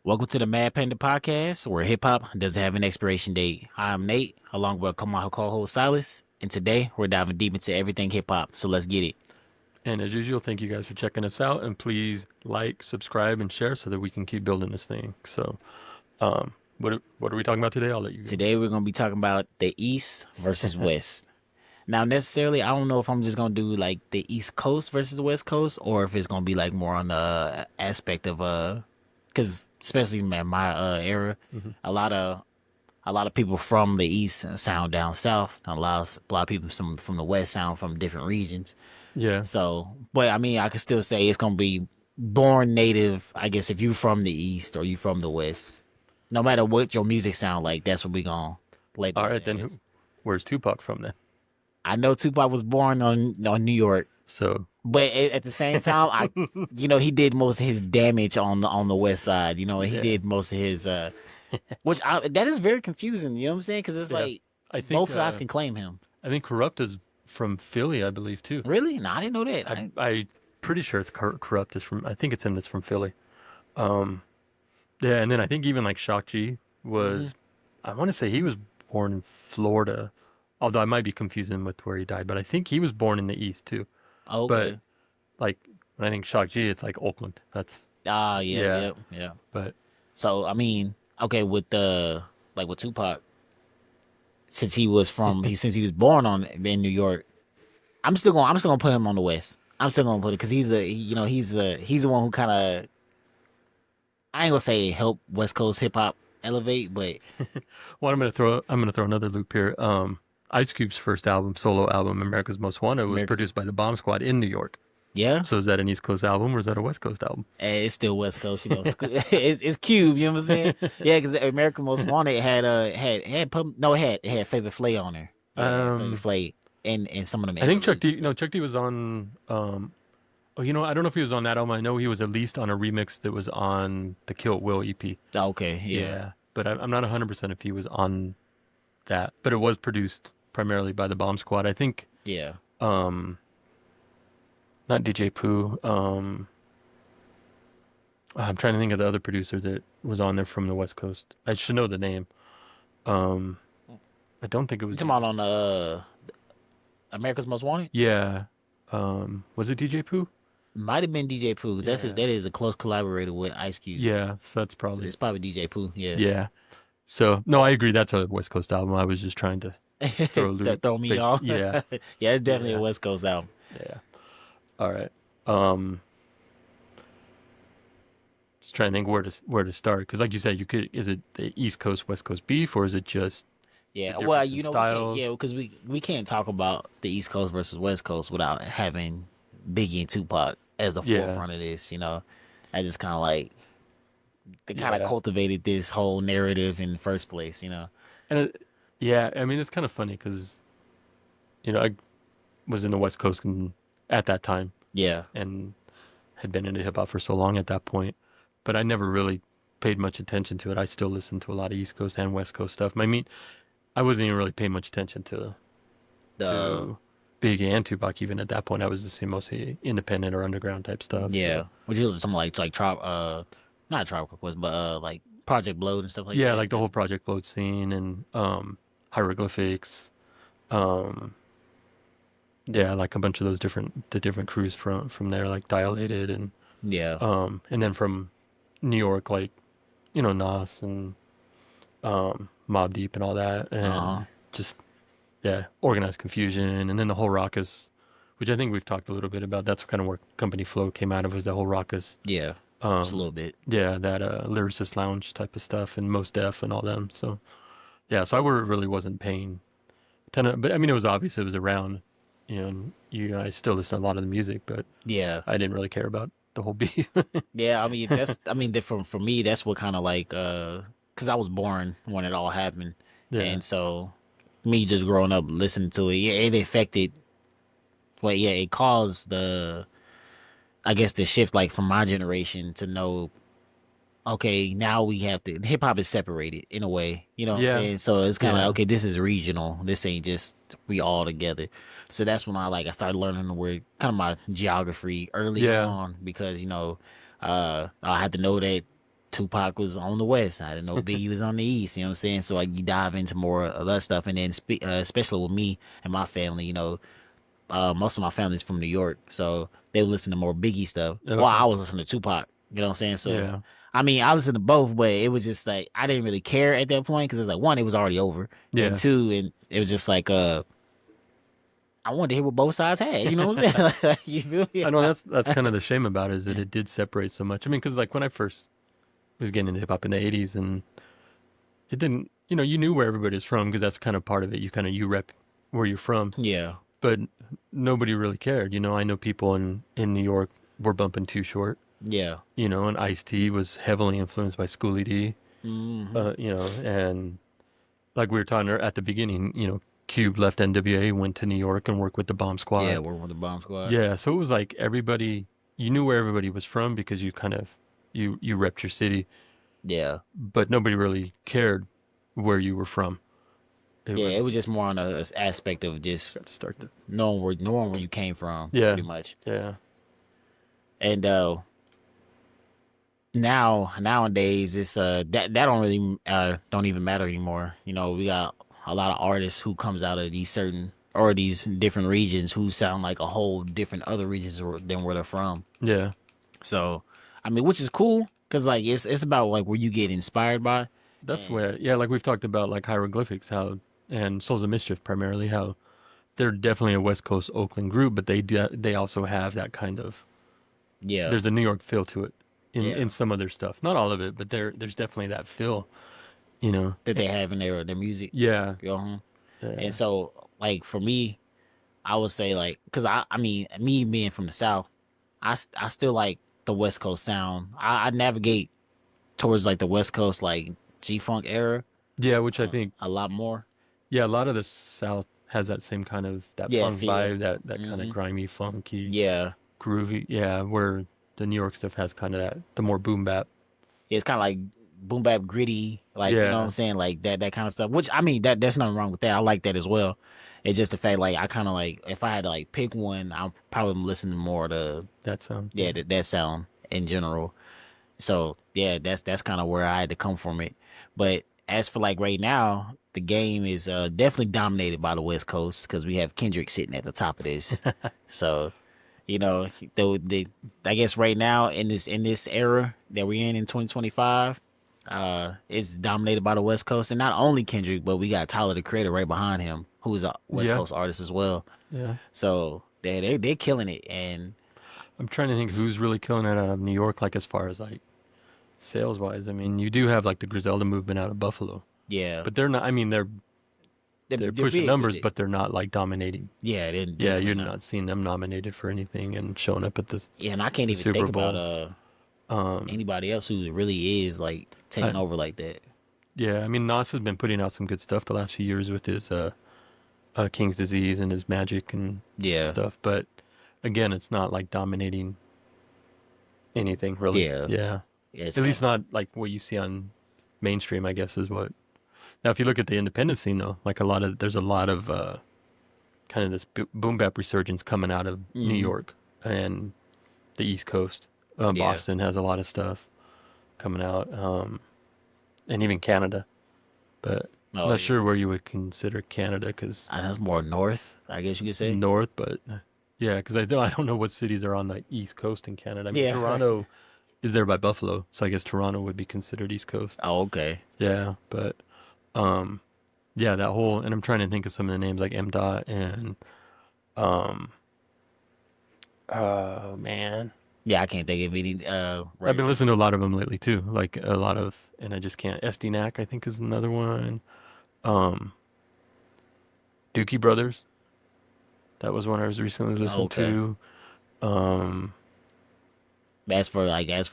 Welcome to the Mad Panda podcast, where hip hop doesn't have an expiration date. I'm Nate, along with my co-host Silas, and today we're diving deep into everything hip hop. So let's get it. And as usual, thank you guys for checking us out. And please like, subscribe, and share so that we can keep building this thing. So, what are we talking about today? I'll let you go. Today we're gonna be talking about the East versus West. Now, necessarily, I don't know if I'm just gonna do like the East Coast versus West Coast, or if it's gonna be like more on the aspect of because especially in my era, Hmm. a lot of a lot of people from the East sound down south. A lot of people from the West sound from different regions. Yeah. So, but I mean, I could still say it's gonna be born native. I guess if you from the East or you from the West, no matter what your music sound like, that's what we gonna label All it right, then as. where's Tupac from then? I know Tupac was born on New York, So, but at the same time, he did most of his damage on the West Side. He yeah, did most of his that is very confusing. You know what I'm saying? Because it's yeah. like I think both sides can claim him. I think Corrupt is from Philly, I believe too. Really? No, I didn't know that. I pretty sure it's Corrupt is from. I think it's him that's from Philly. Um, yeah, and then I think even like Shock G Mhm. was. I want to say he was born in Florida, although I might be confusing with where he died. But I think he was born in the East too. Oh, But okay. like when I think Shock G, it's like Oakland. That's Ah, yeah, yeah. yeah, yeah. But So I mean, okay, with the like with Tupac, since he was born in New York, I'm still gonna put him on the West. I'm still gonna put it because he's the one who kind of, I ain't gonna say help West Coast hip hop elevate, but well, I'm gonna throw another loop here. Ice Cube's first album, solo album, America's Most Wanted, was America, produced by the Bomb Squad in New York. yeah, So is that an East Coast album or is that a West Coast album? it's still West Coast. It's Cube. You know what I'm saying? Yeah, because America Most Wanted it had Favorite Flay on there. Yeah, it had Favorite um, Flay and some of them I think Chuck interludes and D. No, stuff. Chuck D was on. Oh, I don't know if he was on that album. I know he was at least on a remix that was on the Kill It Will EP. Okay, yeah, Yeah, but I'm not 100% if he was on that. But it was produced primarily by the Bomb Squad. I think. yeah. Um, Not DJ Pooh. I'm trying to think of the other producer that was on there from the West Coast. I should know the name. Um, I don't think it You was talking about DJ. on America's Most Wanted? Yeah. Was it DJ Pooh? Might have been DJ Pooh. Yeah. That is a close collaborator with Ice Cube. Yeah. So that's So probably it's probably DJ Pooh. Yeah. yeah. So no, I agree. That's a West Coast album. I was just trying to throw a That loop. throw me Base. off. Yeah. Yeah, it's definitely a Yeah. West Coast album. Yeah. All right. Um, just trying to think where to start because, like you said, you could. Is it the East Coast West Coast beef or is it just the Yeah. Well, difference in we can't. Yeah, styles? because we can't talk about the East Coast versus West Coast without having Biggie and Tupac as the Yeah. forefront of this. I just kind of like they kind of Yeah. cultivated this whole narrative in the first place. And yeah, I mean, it's kind of funny because, I was in the West Coast at that time Yeah. and had been into hip hop for so long at that point, but I never really paid much attention to it. I still listen to a lot of East Coast and West Coast stuff. I mean, I wasn't even really paying much attention The to Biggie and Tupac even at that point. I was listening mostly independent or underground type stuff. So Yeah. Would you listen to something like Trop not Tropical Quest, but like Project Blowed and stuff like yeah, that? like the whole Project Load scene and hieroglyphics. Um, yeah, like a bunch of the different crews from there, like Dilated Yeah. and then from New York, like Nas and Mob Deep and all that, Uh-huh. and just yeah, Organized Confusion, and then the whole Raucous, which I think we've talked a little bit about. That's kind of where Company Flow came out of, was the whole Raucous, Yeah. Just a um, little bit. yeah, that lyricist lounge type of stuff, and Most Def and all them. So yeah, so really wasn't paying but I mean it was obvious it was around, and I still listen to a lot of the music, but Yeah. I didn't really care about the whole beat. Yeah, I mean for me that's what kind of like cuz I was born when it all happened. Yeah, And so me just growing up listening to it, yeah, it affected yeah, it caused the I guess the shift like from my generation to know, okay, now we have to hip hop is separated in a way, you know what I'm yeah, saying? So it's kind of like, yeah, okay, this is regional. This ain't just we all together. So that's when I started learning the word kind of my geography early yeah, on because I had to know that Tupac was on the west. I didn't know Biggie was on the east. You know what I'm saying? So like you dive into more of that stuff, and then especially with me and my family, most of my family's from New York, so they would listen to more Biggie stuff. Well, Okay. I was listening to Tupac. You know what I'm saying? So, Yeah. I mean, I listened to both, but it was just like I didn't really care at that point because it was like one, it was already over, and Yeah. two, and it was just like I wanted to hear what both sides had. You know what I'm saying? Like, you feel me? I know that's kind of the shame about it is that it did separate so much. I mean, because like when I first was getting into hip hop in the '80s, and it didn't, you knew where everybody's from because that's kind of part of it. You rep where you're from, Yeah, but nobody really cared. I know people in New York were bumping Too Short, yeah. and Ice-T was heavily influenced by Schoolie D, Hmm. and like we were talking at the beginning, Cube left NWA, went to New York and worked with the Bomb Yeah, Squad. working with the Bomb Squad. Yeah, so it was like everybody, you knew where everybody was from because you kind of you repped your city, Yeah, but nobody really cared where you were from. It yeah. It was was just more on a aspect of just got to start the knowing where you came from, yeah, pretty much. yeah. And nowadays it's that don't even matter anymore. We got a lot of artists who comes out of these certain or these different regions who sound like a whole different other regions than where they're from. Yeah, So I mean, which is cool because like it's about like where you get inspired by. that's the And way. Yeah, like we've talked about like hieroglyphics, how and Souls of Mischief primarily, how they're definitely a West Coast Oakland group, but they also have that kind of yeah, there's a New York feel to it in yeah, some of their stuff. Not all of it, but there's definitely that feel. You know. that they have in their music. Yeah, You know? And yeah, so like for me, I would say like because I mean me being from the South. I still like the West Coast sound. I navigate towards like the West Coast like G Funk era yeah. Which I think, a lot more. yeah, a lot of the South has that same kind of that Yeah, funk feel. vibe, that kind of Hmm. grimy, funky, Yeah, groovy. Yeah, where the New York stuff has kind of that the more boom bap. it's kind of like boom bap gritty, like you know what I'm Yeah, saying, like that kind of stuff. Which I mean that there's nothing wrong with that. I like that as well. It's just the fact like I kind of like if I had to like pick one, I'm probably listening more to that sound. yeah Yeah, that sound in general. So yeah, that's kind of where I had to come from it. But as for like right now, the game is definitely dominated by the West Coast because we have Kendrick sitting at the top of this. So the I guess right now in this era that we're in 2025, it's dominated by the West Coast, and not only Kendrick, but we got Tyler the Creator right behind him, who is a West yeah, Coast artist as well. yeah. So they're killing it, and I'm trying to think who's really killing it out of New York, like as far as like sales wise. I mean, you do have like the Griselda movement out of Buffalo, yeah, but they're not. I mean, they're they're pushing big with numbers, it. but they're not like dominating. Yeah, they're Yeah, definitely you're not. not seeing them nominated for anything and showing up at Yeah, and I can't the even Super think about Bowl. Um, anybody else who really is like taking I, over like that. yeah, I mean, Nas has been putting out some good stuff the last few years with his King's Disease and his Magic and Yeah, stuff, but again, it's not like dominating anything really. yeah, Yeah, yeah. It's at kind least of not like what you see on mainstream. I guess is what. Now, if you look at the independent scene though, like there's a lot of kind of this boom bap resurgence coming out of New mm, York and the East Coast. yeah. Boston has a lot of stuff coming out, and even Canada. But I'm Oh not yeah, sure where you would consider Canada because that's more north, I guess you could say. north, but yeah, because I don't know what cities are on the East Coast in Canada. I mean, Yeah. Toronto is there by Buffalo, so I guess Toronto would be considered East Coast. Oh, okay. Yeah, but um, yeah, that whole and I'm trying to think of some of the names like M. Dot and um, oh man, Yeah, I can't think of any. I've Right. been listening to a lot of them lately too. Like a lot of, and I just can't. SDNAC, I think, is another one. Um, Dookie Brothers, that was one I was recently listening Okay. to. Um, As for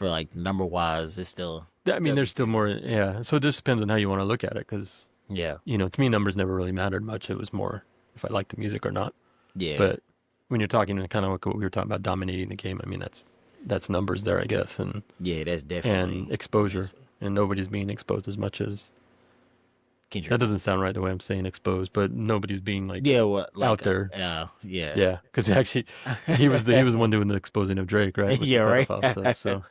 like number wise, it's still I mean, still there's be still good. more. Yeah, so it just depends on how you want to look at it. Because Yeah. to me, numbers never really mattered much. It was more if I liked the music or not. Yeah. But when you're talking kind of like what we were talking about dominating the game, I mean, that's numbers there, I guess, Yeah, that's and definitely exposure. it's And nobody's being exposed as much as that Kendrick. doesn't sound right the way I'm saying exposed, but nobody's being like Yeah, well, like out there. yeah. Yeah, because actually, he was the one doing the exposing of Drake, right, with the Yeah, right. pedophile stuff. So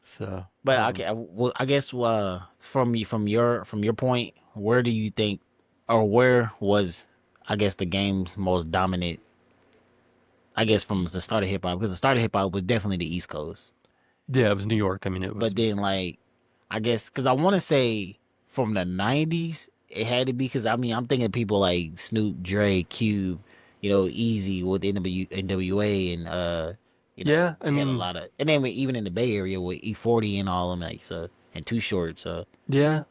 So, But okay, well, I guess from your point, where do you think, or where was, I guess, the game's most dominant? I guess from the start of hip hop, because the start of hip hop was definitely the East Coast. yeah, it was New York. I mean, it was But then, like, I guess, because I want to say from the '90s, it had to be, because I mean, I'm thinking of people like Snoop, Dre, Cube, Easy with NWA, and yeah. I they had a mean, lot of, and then even in the Bay Area with E40 and all of them, like, so, and Too Short, so. yeah.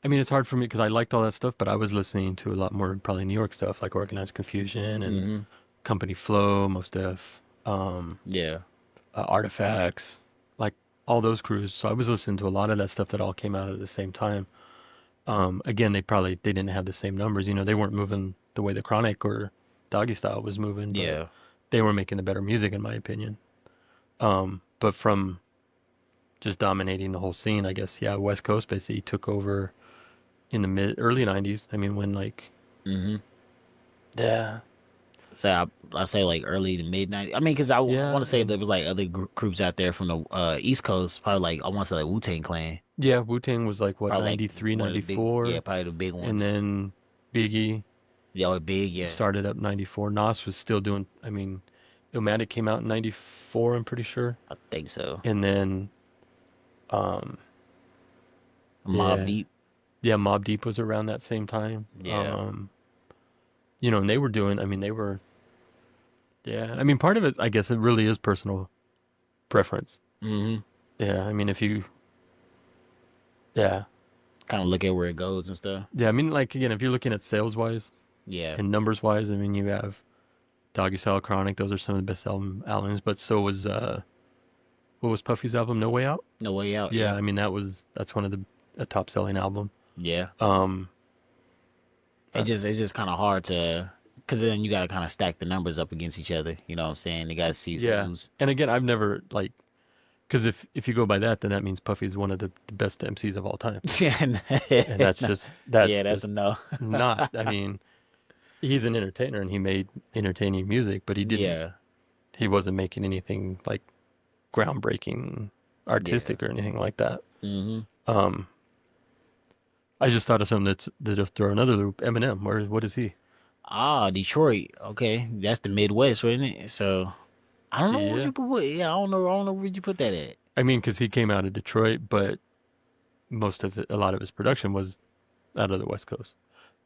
I mean, it's hard for me because I liked all that stuff, but I was listening to a lot more probably New York stuff like Organized Confusion and Hmm. Company Flow, Most Def, Yeah. Artifacts, like all those crews. So I was listening to a lot of that stuff that all came out at the same time. Again, they didn't have the same numbers. They weren't moving the way the Chronic or Doggy Style was moving, but Yeah. they were making the better music in my opinion. But from just dominating the whole scene, I guess, yeah, West Coast basically took over in the mid early '90s. I mean, when like, Hmm. yeah, So I say like early to mid '90s. I mean, because I want yeah, to say and there was like other groups out there from the East Coast, probably like I want to say like Wu Tang Clan, yeah, Wu Tang was like what probably like 93, one of the big, yeah, 94, probably the big and ones. then Biggie Yo, big, yeah, started up '94. Nas was still doing. I mean, Illmatic came out in '94. I'm pretty sure, I think so. and then um, Mob yeah, Deep, yeah, Mobb Deep was around that same time. yeah. And they were doing. I mean, they were. Yeah, I mean, part of it, I guess, it really is personal preference. Hmm. Yeah, I mean, if you, yeah, Kind of look at where it goes and stuff. yeah, I mean, like again, if you're looking at sales wise Yeah, and numbers wise, I mean, you have Doggy Style, Chronic. Those are some of the best albums. But so was what was Puffy's album, No Way Out? No Way Out. Yeah, Yeah, I mean, that's one of the a top selling album. yeah. Um, It uh, just it's just kind of hard to, because then you got to kind of stack the numbers up against each other. You know what I'm saying? You got to see yeah, who's. and again, I've never like because if you go by that, then that means Puffy's one of the best MCs of all time, Yeah, and that's no. that's Yeah, that's a just no. not. I mean, he's an entertainer and he made entertaining music, but Yeah, he wasn't making anything like groundbreaking yeah. artistic or anything like that. Hmm. Um, I just thought of something that'll throw another loop. Eminem, what is he? Ah, Detroit. Okay, that's the Midwest, isn't it? So I don't know where Yeah, you put. Yeah, I don't know. I don't know where you put that at. I mean, because he came out of Detroit, but a lot of his production was out of the West Coast.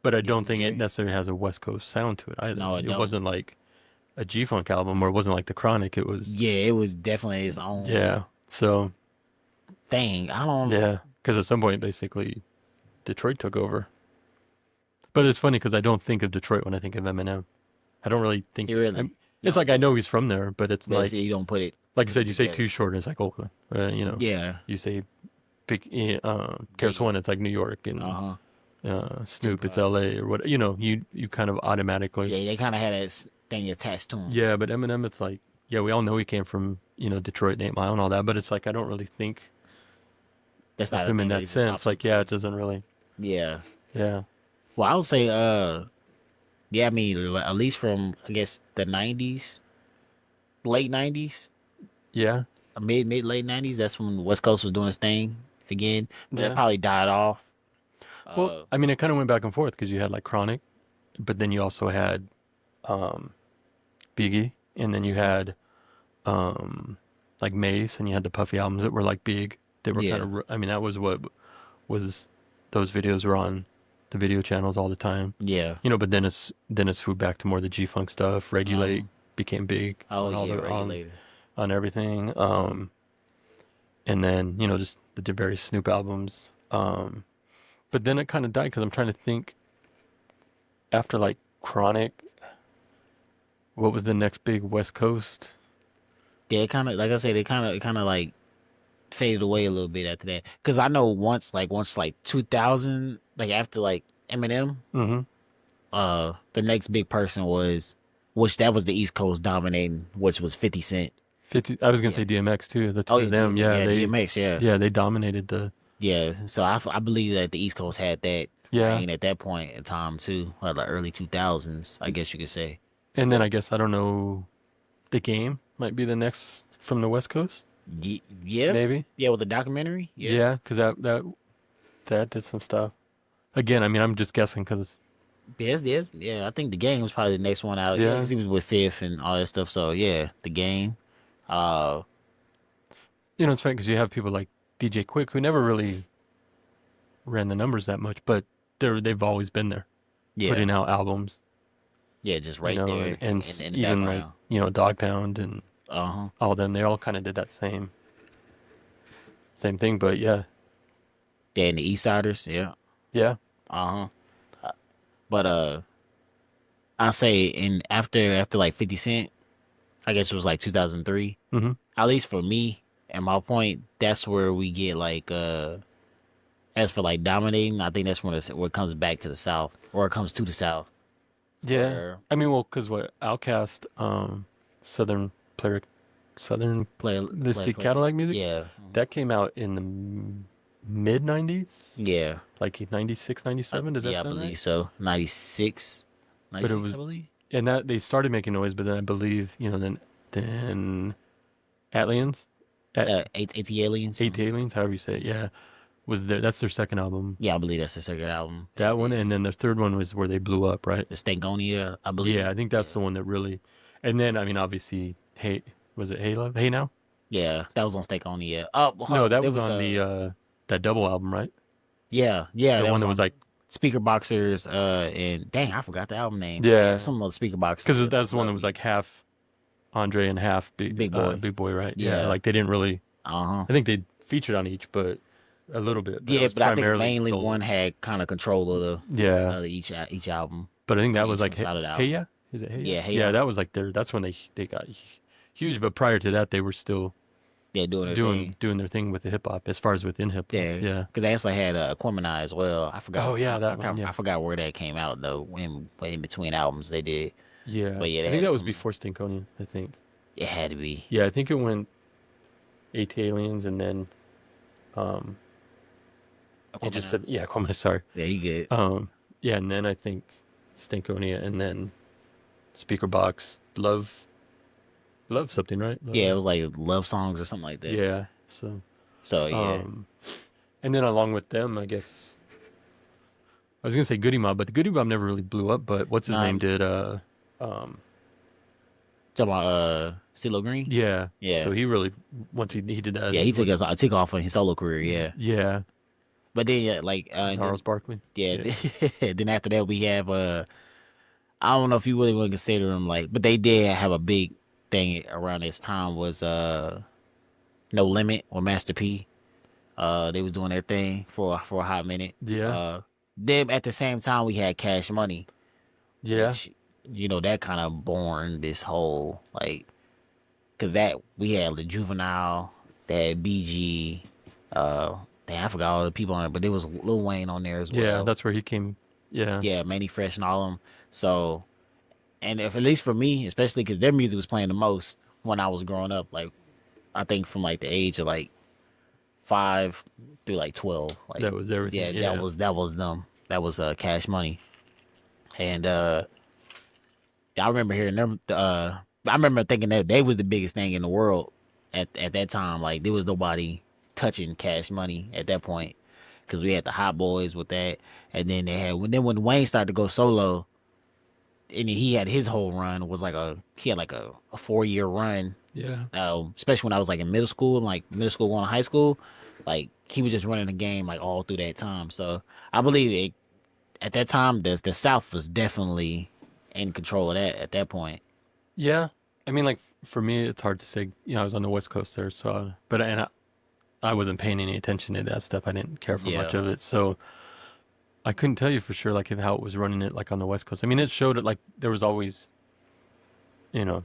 But I Yeah, don't think it Missouri. necessarily has a West Coast sound to it either. No, it It don't. wasn't like a G Funk album, or it wasn't like the Chronic. It was, Yeah, it was definitely its own yeah. So thing. I don't. yeah, because at some point, basically, Detroit took over. But it's funny because I don't think of Detroit when I think of Eminem. I don't really think. You really. You It's don't like I think. know he's from there, but it's But like see, you don't I said, you say together. Too Short, it's like Oakland. Yeah, You say big Karis Biggie. One, it's like New York, Uh and huh. Snoop, it's Tupac. L.A. or what. You kind of automatically. Yeah, they kind of had that thing attached to him. Yeah, but Eminem, it's like yeah, we all know he came from Detroit, 8 Mile, and all that, but it's like I don't really think That's of not a him in thing that that he just sense. pops up Like and yeah, it say. doesn't really. Yeah. Yeah, Well, I would say, yeah, I mean, at least from I guess the '90s, late '90s, yeah, mid late '90s. That's when West Coast was doing its thing again. But that yeah. probably died off. Well, Uh, I mean, it kind of went back and forth because you had like Chronic, but then you also had um, Biggie, and then you mhm. had um, like Mace, and you had the Puffy albums that were like big. They were kind Yeah, of, I mean, that was what was those videos were on the video channels all the time. yeah. But Dennis moved back to more the G Funk stuff. Regulate Um. became big Oh on all yeah, the regulator. on everything. And then just the various Snoop albums. But then it kind of died because I'm trying to think after like Chronic, what was the next big West Coast? Yeah, it kind of like I said, it kind of like faded away a little bit after that. Cause I know once like 2000, like after like Eminem, Mm-hmm. the next big person was, which that was the East Coast dominating, which was 50 Cent. 50. I was gonna Yeah. say DMX too. The Oh two yeah, of them, yeah, yeah, they DMX, yeah. yeah they dominated the Yeah, so I believe that the East Coast had that yeah. reign at that point in time too, like the early 2000s, I guess you could say. And then I guess I don't know. The Game might be the next from the West Coast, Yeah, maybe. yeah, with the documentary. Yeah, Yeah, because that did some stuff. Again, I mean, I'm just guessing because yes, yes, yeah. I think the game was probably the next one out. Yeah, yeah, because he was with Fifth and all that stuff. So yeah, the game. Uh, it's funny because you have people like DJ Quick who never really ran the numbers that much, but they've always been there, yeah, putting out albums, yeah, just right and there in the even like background. Dog Pound and Uh huh. all them. They all kind of did that same thing, but yeah, Yeah, and the East Siders. Yeah. yeah, Uh huh. But I say in after like 50 Cent, I guess it was like 2003. hmm At least for me and my point, that's where we get like as for like dominating, I think that's where it comes back to the South or it comes to the South yeah. where I mean, well, because what Outcast, Southern player, Southern play listed classic. Cadillac music, Yeah. that came out in the mid '90s, Yeah. like 96, 97. Does that Yeah, I sound right? believe so. 96, But it 96, was, I believe. and that they started making noise, but then I believe then Atlians, at AT Aliens. Eight Aliens, however you say it, yeah, was there. That's their second album. Yeah, I believe that's the second album they That one, did. and then the third one was where they blew up, right? The Stankonia, I Yeah, believe. I think that's Yeah. the one that really. And then I mean, obviously, Hey, was it Hey Love? Hey Now? Yeah, that was on Stankonia. Oh, well, hold No, on. that There was was on the a that double album, right? yeah, The that one was that was on like, Speaker Boxers. And dang, I forgot the album name. Yeah, yeah, some of the Speaker Boxers. because Yeah, that's the one that love was like music. half Andre and half Big Boy. Big Boy, right? Yeah, Yeah. like they didn't really. Uh huh. I think they featured on each, but a little bit, but it Yeah, was but I think primarily mainly one solo. had kind of control of Yeah, each album but I think on that was each like side of the Hey album. Yeah, is it Hey Yeah? Yeah, hey, Yeah, that was like their. That's when they got huge. But prior to that, they were still yeah, doing their thing. doing their thing with the hip hop as far as within hip hop. Yeah, Yeah. because they actually had Aquemini as well. Oh yeah, that one. I Yeah. forgot where that came out though. In between albums they did, Yeah. but yeah, they I think had that was Aquemini. before Stinkonian. I think. It had to be. Yeah, I think it went AT Aliens and then um it just Aquemini. said yeah, Aquaman, sorry. Yeah, you good. Um yeah, and then I think Stinkonia and then Speaker Box Love something, right? Yeah, it was like love songs or something like that. Yeah. So So yeah, um and then along with them, I guess I was gonna say Goody Mob, but the Goody Mob never really blew up, but what's his name nah, did um talking about CeeLo Green. yeah. Yeah, So he really once he did that yeah, he with took off on his solo career. Yeah, yeah, but then yeah, like Gnarls Barkley. yeah, Yeah. then after that we have I don't know if you really want to consider them like, but they did have a big thing around this time was No Limit or Master P. They was doing their thing for a hot minute. Yeah. Then at the same time we had Cash Money, Yeah. which that kind of born this whole like because that we had the Juvenile, they had BG, damn, I forgot all the people on it, but there was Lil Wayne on there as Yeah, well. that's where he came. Yeah. Yeah, Manny Fresh and all them. So, and if at least for me, especially because their music was playing the most when I was growing up, like I think from like the age of like 5 through like 12, like That was everything. yeah, Yeah. that was them. That was Cash Money, and I remember hearing them. I remember thinking that they was the biggest thing in the world at that time. Like there was nobody touching Cash Money at that point because we had the Hot Boys with that, and then they had when Wayne started to go solo, and he had his whole run was like he had like a 4 year run. Yeah. Especially when I was like in middle school going to high school, like he was just running the game like all through that time. So I believe at that time the South was definitely in control of that at that point. Yeah. I mean, like for me, it's hard to say. I was on the West Coast there, so but I wasn't paying any attention to that stuff. I didn't care for much Yeah, of it, so I couldn't tell you for sure, like how it was running it, like on the West Coast. I mean, it showed it like there was always, you know,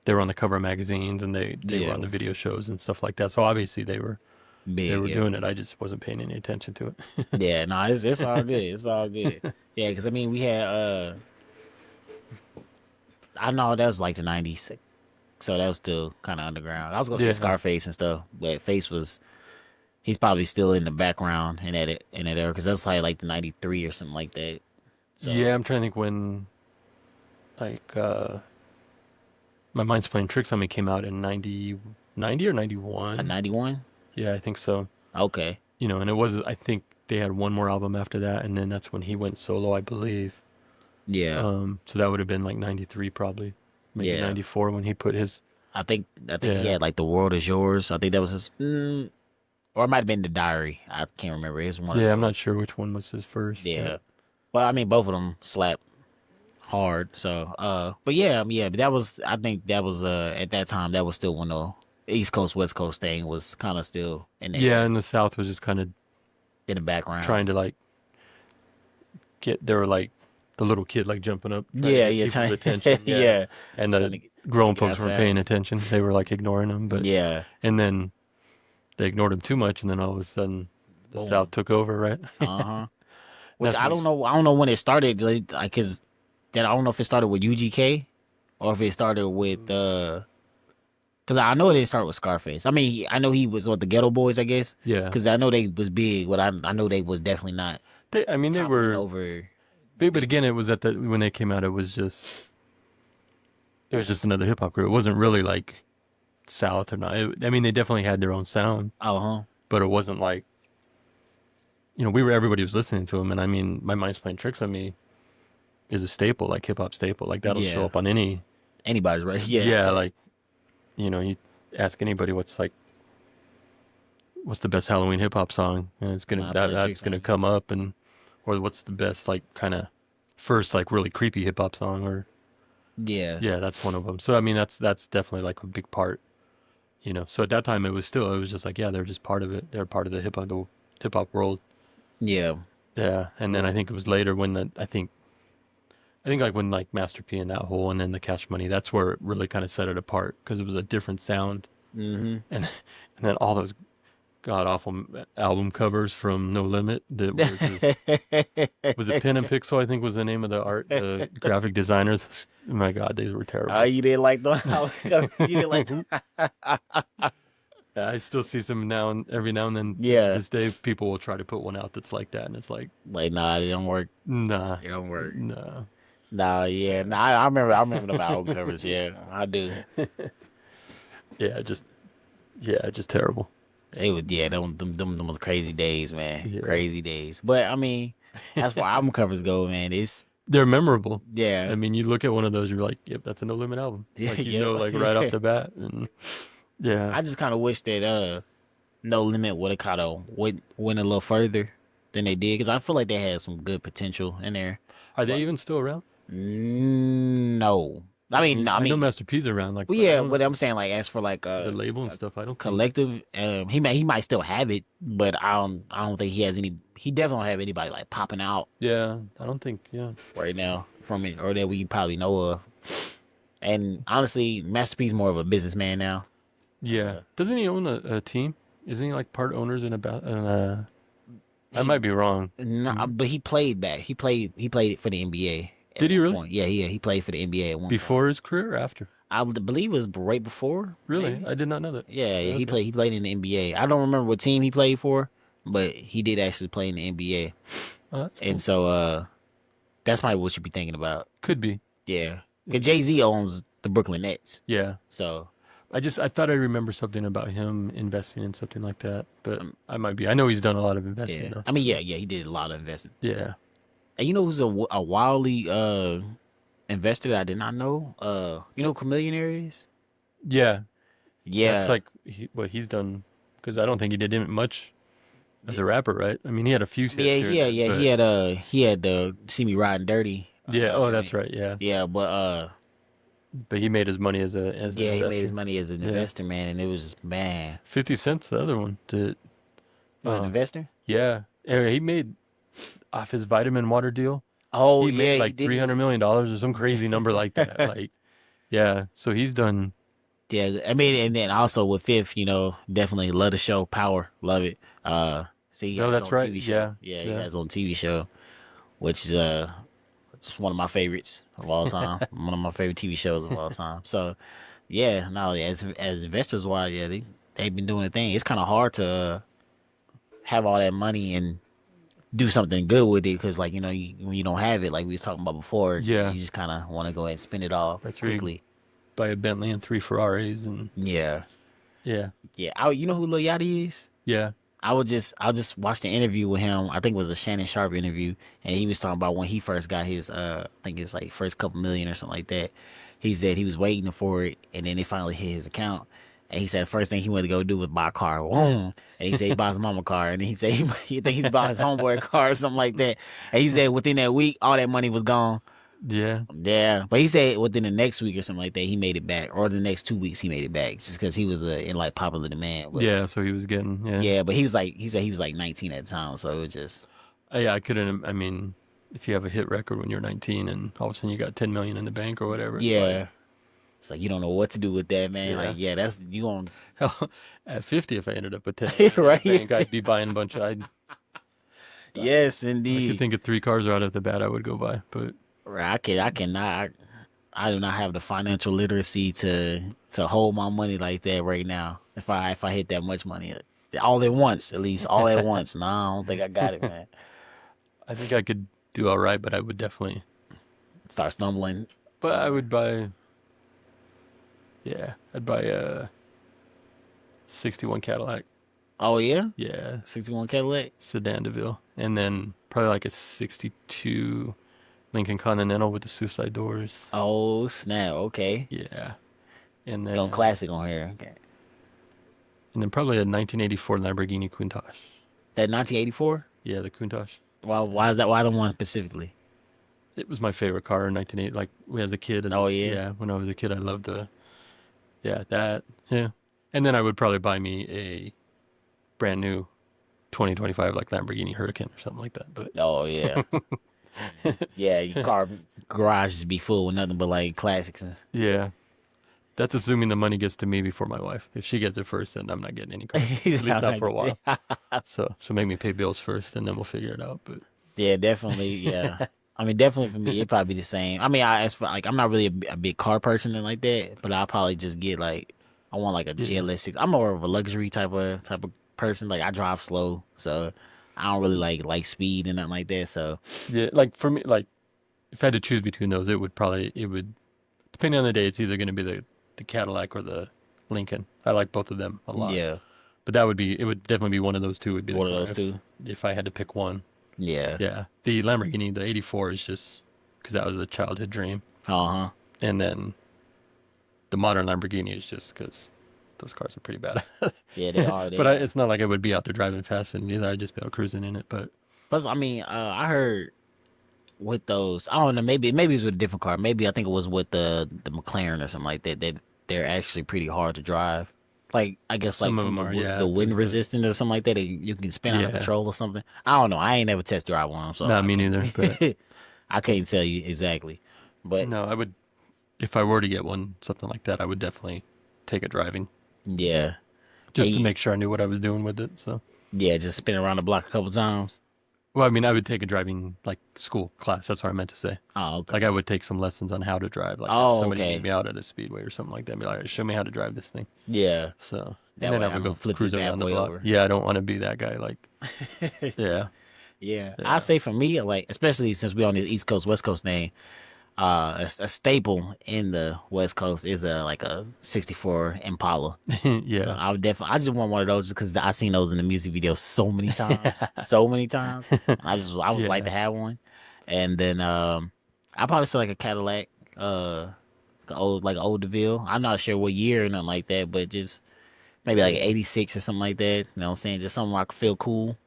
they were on the cover of magazines and they were yeah, on the video shows and stuff like that. So obviously they big, were yeah, doing it. I just wasn't paying any attention to it. yeah. No, it's all good. It's all good. Yeah, because I mean we had I know that was like the '90s, so that was still kind of underground. I was gonna say Yeah. Scarface and stuff, but Face was he's probably still in the background in that era because that's like the '93 or something like that. Yeah, So I'm trying to think when like My Mind's Playing Tricks on Me came out in 90 or A 91. 91? Yeah, I think so. Okay. And it was, I think they had one more album after that, and then that's when he went solo, I believe. Yeah. So that would have been like 93 probably, maybe Yeah. 94 when he put his, I think he yeah. had like The World Is Yours. I think that was his or it might have been The Diary. I can't remember. It's one of Yeah, I'm not those. sure which one was his first, but Yeah. Well, I mean both of them slap hard. So but yeah, but that was I think that was at that time that was still when the East Coast West Coast thing was kind of still in the yeah, air and the South was just kind of in the background. trying to like they were like the little kid like jumping up trying to Yeah, get yeah, people's trying attention, yeah. yeah, And trying the to grown get folks weren't outside. paying attention. They were like ignoring them, but Yeah, and then they ignored him too much, and then all of a sudden the South boom. took over, right? Uh huh. Which That's I when don't know. I don't know when it started. Like, cause that I don't know if it started with UGK or if it started with cause I know it didn't start with Scarface. I mean, I know he was with the Ghetto Boys, I guess. yeah. Cause I know they was big, but I know they was definitely not I mean, they toppling were over big, but big. again, it was at the when they came out, it was just another hip hop group. It wasn't really like South or not. I mean, they definitely had their own sound, Oh, huh. but it wasn't like everybody was listening to them, and I mean, My Mind's Playing Tricks on Me is a staple, like hip hop staple, like that'll show Yeah. up on any. Anybody's right. Yeah. Yeah, like you ask anybody what's the best Halloween hip hop song, and it's gonna My that, playing that's tricks gonna on come up, and or what's the best like kind of first like really creepy hip hop song, or you. Yeah. yeah, that's one of them. So I mean, that's definitely like a big part. So at that time it was just like, yeah, they're just part of it. They're part of the hip hop world. Yeah. Yeah, and then I think it was later when I think like when like Master P and that whole and then the Cash Money, that's where it really kind of set it apart because it was a different sound, Mm-hmm. and and then all those god awful album covers from No Limit that were just, was it Pen and Pixel, I think was the name of the graphic designers. Oh my god, these were Oh, terrible. you didn't like the you didn't like I still see some now and every now and then to yeah. this day people will try to put one out that's like that, and it's like, Like nah, it don't work. nah, It don't work. nah. Nah, yeah. Nah, I remember the album covers, yeah. I do. Yeah, just terrible. They was yeah, them was crazy days, man. Yeah, Crazy days. But I mean, as far album covers go, man, it's they're memorable. yeah. I mean, you look at one of those, you're like, yep, that's a No Limit album. Yeah, Like yeah. like right off the bat, and yeah. I just kinda wish that No Limit would have kind of went a little further than they did because I feel like they had some good potential in there. Are they But even still around? no, I I mean, mean, no, I I know mean, Master P's around, like, well, but I yeah. don't know But I'm saying like as for like the label and a stuff. I don't think. collective, he might still have it, but I don't think he has any. He definitely don't have anybody like popping out Yeah, I don't think. Yeah, right now from it or that we probably know of. And honestly, Master P's more of a businessman now. yeah. Uh, Doesn't he own a team? Isn't he like part owners in about? I he might be wrong. nah, but he played back. He played for the NBA at Did he one really? point. Yeah, he played for the NBA at one point. Before his career or after? I would believe it was right before, Really? maybe. I did not know that. Yeah, yeah, he Okay. played. He played in the NBA. I don't remember what team he played for, but he did actually play in the NBA. Oh, that's And cool. so, that's probably what you'd be thinking about. Could be. Yeah, because Jay Z owns the Brooklyn Nets. Yeah. So, I thought I remember something about him investing in something like that, but um, I might be. I know he's done a lot of investing yeah. though. I mean, So yeah, he did a lot of investing. yeah. And you know who's a wildly investor that I did not know? You know who Chameleonaire is? Yeah. That's Yeah, like what he's done, because I don't think he did much as a rapper, right? I mean, he had a few I mean, yeah, hits here and there, he but had the See Me Riding Dirty yeah. Oh, that's joint. right. Yeah, Yeah, but but he made his money as an yeah, he made his investor. money as an Yeah, investor, man, and it was man. 50 cents the other one. You an Uh, investor? yeah, he made off his vitamin water deal. Oh He yeah, made he like did. $300 million or some crazy number like that. Like, yeah. So he's done. Yeah, I mean, and then also with Fifth, definitely love the show, Power, love it. See, he got No, his that's own right. TV show. Yeah, Yeah, he got yeah, his own TV show, which is just one of my favorites of all time. One of my favorite TV shows of all time. So, yeah, no, as investors wise, yeah, they've been doing a thing. It's kind of hard to have all that money and do something good with it because, like, when you don't have it, like we was talking about before, yeah. you just kind of want to go ahead and spend it all That's where you quickly. buy a Bentley and 3 Ferraris, and Yeah, yeah, yeah. You know who Lil Yachty is? yeah, I just watched the interview with him. I think it was a Shannon Sharp interview, and he was talking about when he first got his I think it's like first couple million or something like that. He said he was waiting for it, and then it finally hit his account. And he said the first thing he wanted to go do was buy a car. Boom. And he said he bought his mama a car, and then he said he think he's bought his homeboy a car or something like that. And he said within that week, all that money was gone. yeah, Yeah, but he said within the next week or something like that, he made it back, or the next 2 weeks he made it back, just because he was in like popular demand. But yeah. So he was getting, yeah, yeah, but he said he was like 19 at the time, so it was just yeah. I couldn't. I mean, if you have a hit record when you're 19 and all of a sudden you got 10 million in the bank or whatever, it's like, yeah. It's like you don't know what to do with that, man. Like yeah. yeah, that's you on Hell, at 50, if I ended up with 10 million in the bank, right. I'd be buying a bunch of. Yes, I could indeed. think of 3 cars right off the bat I would go buy, but Right, I cannot. I do not have the financial literacy to hold my money like that right now. If I hit that much money, all at once, at least all at once. No, I don't think I got it, man. I think I could do all right. But I would definitely. Start stumbling But I somewhere. would buy. Yeah, I'd buy a '61 Cadillac. Oh yeah, Yeah, 61 Cadillac. sedan DeVille, and then probably like a '62 Lincoln Continental with the suicide doors. Oh snap. Okay, Yeah, and going then classic on here. Okay, probably a 1984 Lamborghini Countach. that 1984. Yeah, the Countach. Why is that? Why the one specifically? It was my favorite car in 1980. Like as a kid, Oh yeah. yeah, when I was a kid, I loved that. Yeah, and then I would probably buy me a brand new 2025 like Lamborghini Huracan or something like that. But Oh yeah. Yeah, your car garages be full with nothing but like classics. And, yeah, that's assuming the money gets to me before my wife. If she gets it first, then I'm not getting any cars. At least not for a while. So she'll make me pay bills first, and then we'll figure it out. But yeah, definitely. Yeah, I mean, definitely for me, it'd probably be the same. I mean, I as for like, I'm not really a big car person and like that, but I'll probably just get like, I want like a yeah, GLS 6. I'm more of a luxury type of person. Like I drive slow, so I don't really like speed and nothing like that. So yeah. Like for me, like if I had to choose between those, it would depending on the day. It's either going to be the Cadillac or the Lincoln. I like both of them a lot. yeah, But it would definitely be one of those two would be the one of car those two. if I had to pick one. Yeah. Yeah, the Lamborghini, the '84 is just because that was a childhood dream, Uh huh. and then the modern Lamborghini is just because those cars are pretty badass. Yeah, they are. They But are. it's not like I would be out there driving fast in either. I'd just be out cruising in it. But Plus, I mean, I heard with those. I don't know. Maybe it's with a different car. Maybe I think it was with the McLaren or something like that. That they're actually pretty hard to drive. Like I guess like some of from them are, yeah, the wind because resistant or something like that. You can spin out of yeah, control or something. I don't know. I ain't never test drive one, so not I me neither. But can't. I can't tell you exactly. But no, I would if I were to get one, something like that, I would definitely take it driving yeah, just to and make sure I knew what I was doing with it. So. yeah, just spin around the block a couple times. Well, I mean, I would take a driving like school class. That's what I meant to say. Oh, okay. Like I would take some lessons on how to drive. Like have Oh, somebody meet okay. me out at a speedway or something like that. And be like, "All right, show me how to drive this thing." Yeah. So, and That then way I I would go don't flip this cruise bad around the boy block. over. Yeah, I don't want to be that guy. Like, yeah, Yeah, I yeah, say for me, like especially since we on the East Coast West Coast thing, a staple in the West Coast is a like a '64 Impala. So yeah, I would definitely, I just want one of those because I seen those in the music video so many times, so many times. I was like yeah, to have one, and then I probably say like a Cadillac, like an old DeVille. I'm not sure what year or nothing like that, but just maybe like yeah. '86 or something like that. You know what I'm saying? Just something where I could feel cool.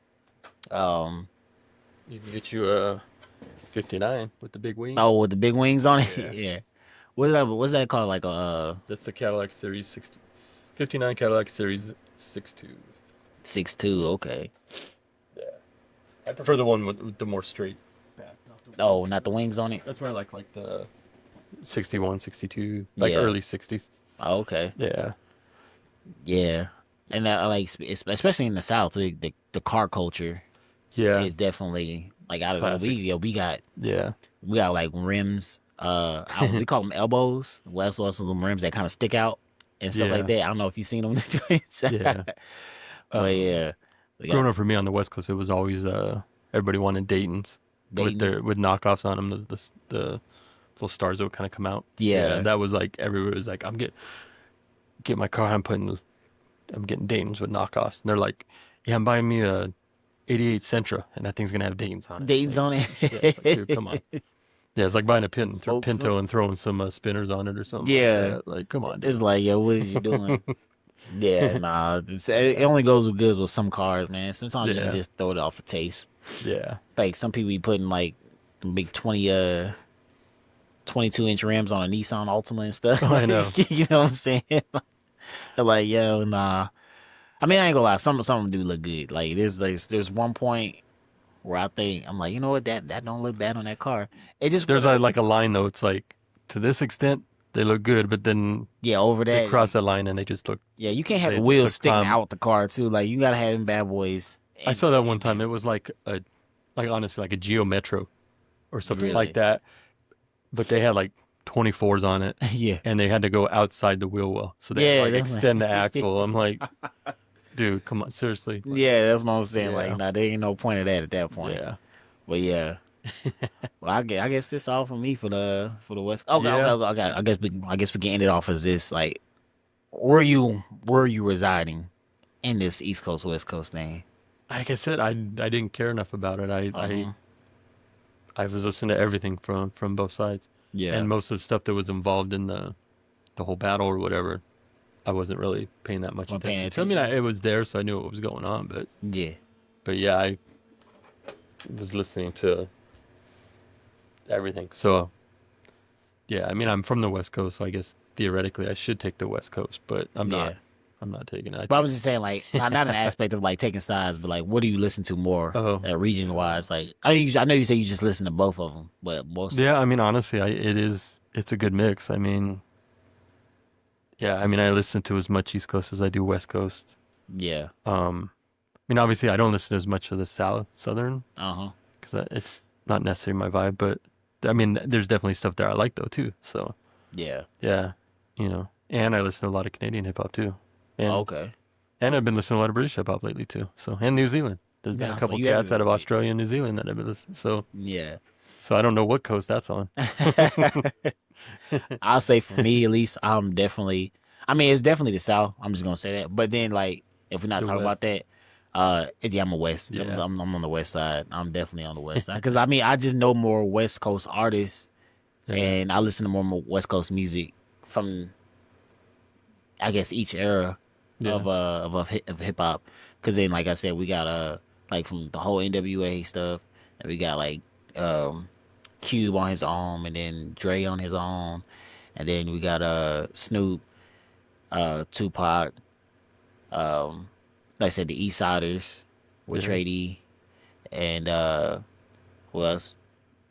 Um, You can get you a '59 with the big wings. oh, with the big wings on it, Yeah, yeah. What is that? What's that called? Like a that's the Cadillac Series 60, '59 Cadillac Series 62. 6'2". Okay. Yeah, I prefer the one with the more straight back. Not the Oh, wings. not the wings on it. That's where I like the 61, 62, like Yeah. early 60s. Oh, okay. Yeah. Yeah. And that, like especially in the South, the car culture Yeah. is definitely like I don't know. Classics. Yeah. We got like rims. We call them elbows. Well, that's also the rims that kind of stick out and stuff like Yeah. that. I don't know if you've seen them in the joints, Yeah. but Um, yeah, we got growing up for me on the West Coast, it was always everybody wanted Dayton's Dayton's. with knockoffs on them. The little stars that would kind of come out. Yeah, Yeah, that was like everybody was like, get my car. I'm getting Dayton's with knockoffs, and they're like, yeah, I'm buying me a '88 Sentra, and that thing's gonna have Dayton's on it. It's dates like, on yeah, it's like, dude, come on. it. Yeah, it's like buying a Spokes. Pinto and throwing some spinners on it or something like Yeah, that. Like, come on, it's dude. like, yo, what is you doing? Yeah, nah. It Yeah, only goes with goods with some cars, man. Sometimes you can yeah, just throw it off a taste. yeah. Like some people be putting like big 22-inch rims on a Nissan Altima and stuff. Oh, I know. Like, you know what I'm saying? They're like, yo, nah. I mean, I ain't gonna lie. Some of them do look good. Like there's one point where I think I'm like, you know what, that don't look bad on that car. It just There's like a line though. It's like to this extent they look good, but then yeah, over they that, cross that line and they just look yeah, you can't have they the just wheels look sticking calm. out the car too. Like you gotta have them bad boys I and saw that one and time. bad It was like honestly like a Geo Metro or something like really. that, but they had like 24s on it, Yeah, and they had to go outside the wheel well, so they had to yeah, like that's extend the like, axle. I'm like, dude, come on, seriously, like, yeah, that's what I'm saying. Like, yeah, nah, there ain't no point of that at that point. yeah, But yeah, well, I guess this all for me for the West. Okay, okay, yeah. okay. Okay. I guess we can end it off as this. Like, where you residing in this East Coast West Coast thing? Like I said, I didn't care enough about it. Uh huh. I was listening to everything from both sides, Yeah. and most of the stuff that was involved in the whole battle or whatever, I wasn't really paying that much Am I paying attention to. I mean, attention? it was there, so I knew what was going on, Yeah. but yeah, I was listening to everything. So yeah, I mean, I'm from the West Coast, so I guess theoretically I should take the West Coast, but I'm not. Yeah. I'm not taking it. I But I think. was just saying, like, not an aspect of like taking sides, but like, what do you listen to more, Oh, region wise? Like, I know you say you just listen to both of them, but most, yeah. I mean, honestly, it's a good mix. I mean, yeah. I mean, I listen to as much East Coast as I do West Coast. yeah, I mean, obviously, I don't listen to as much of the Southern uh huh, because it's not necessarily my vibe. But I mean, there's definitely stuff there I like though too. So yeah, yeah, and I listen to a lot of Canadian hip hop too, and okay. and I've been listening to a lot of British hip hop lately too. So and New Zealand. There's been a Yeah, so couple you cats out of haven't, Australia and New Zealand that I've been listening. yeah. So I don't know what coast that's on. I'll say for me at least, I'm definitely. I mean, it's definitely the South. I'm just gonna say that. But then, like, if we're not The talking about West. that, yeah, I'm a West. Yeah. I'm on the West side. I'm definitely on the West side because I mean, I just know more West Coast artists, Yeah. and I listen to more West Coast music from, I guess, each era Yeah. of hip hop. Because then, like I said, we got like from the whole NWA stuff, and we got like um Cube on his own, and then Dre on his own, and then we got Snoop, Tupac, um, like I said, the East Siders with Yeah. Trey D, and who else?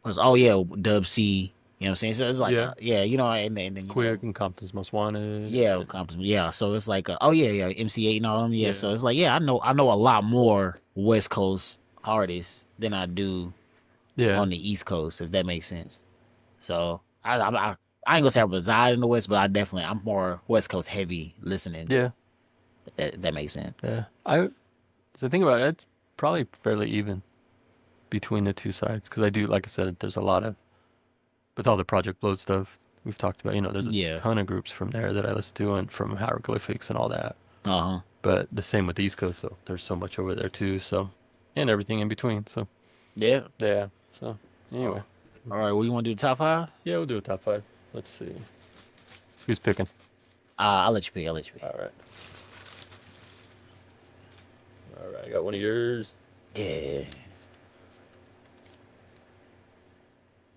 Oh yeah, Dub C. You know what I'm saying? So it's like Yeah. yeah, and then Quick and Compton's Most Wanted. yeah, Compton, yeah. So it's like oh yeah, yeah, MC8 and all them. Yeah, Yeah. so it's like yeah, I know a lot more West Coast artists than I do Yeah. on the East Coast, if that makes sense. So I ain't gonna say I reside in the West, but I'm more West Coast heavy listening. Yeah. That makes sense. Yeah. The thing about it, it's probably fairly even between the two sides because I do, like I said, there's a lot of with all the Project Bloat stuff we've talked about. There's a Yeah. ton of groups from there that I listen to and from hieroglyphics and all that. Uh huh. But the same with the East Coast, though. There's so much over there too. So, and everything in between. So, Yeah. yeah. So, anyway, All right. What you want to do? The top five? yeah, we'll do a top five. Let's see. Who's picking? I'll let you pick. I'll let you pick. All right. All right. I got one of yours. Yeah.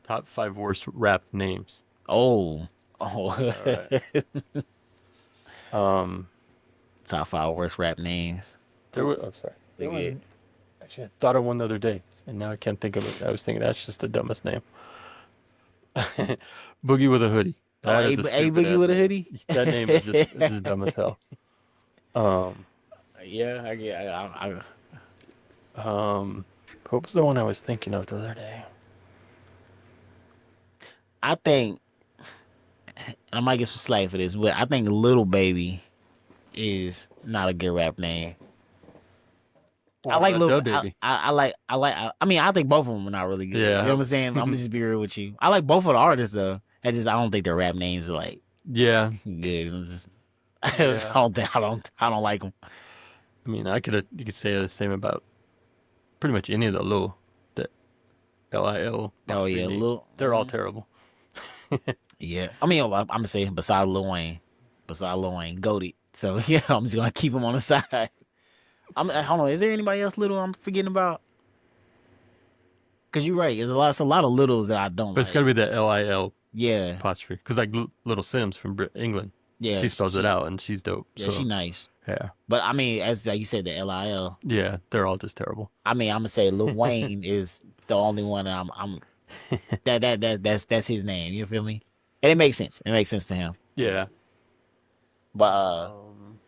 Top five worst rap names. Oh. All right. Oh. Um, Top five worst rap names. there was. Oh, sorry. They good. Actually, I thought of one the other day, and now I can't think of it. I was thinking that's just the dumbest name. Boogie with a hoodie. Oh, That is a A stupid Boogie ass with a name. hoodie. That name is just dumb as hell. Um, Yeah, I get. what was the one I was thinking of the other day? I think, and I might get some slack for this, but I think Little Baby is not a good rap name. I or like little. Da Baby. I mean, I think both of them are not really good. You know Yeah. what I'm saying? I'm gonna just be real with you. I like both of the artists though. I don't think their rap names are like Yeah. good. I'm just, Yeah. I don't like them. I mean, you could say the same about pretty much any of the LIL Oh apostrophe yeah, names. Lil. They're all terrible. Yeah, I mean, I'm gonna say beside Lil Wayne, goated. So yeah, I'm just gonna keep him on the side. Hold on. Is there anybody else little I'm forgetting about? Cause you're right. It's a lot of littles that I don't But it's got to like. be the LIL Yeah, apostrophe. Because like Little Sims from England, yeah, she spells it out and she's dope. yeah, she So nice. yeah. But I mean, as like you said, the LIL. Yeah, they're all just terrible. I mean, I'm gonna say Lil Wayne is the only one that that's his name. You feel me? And it makes sense. It makes sense to him. Yeah. But Um,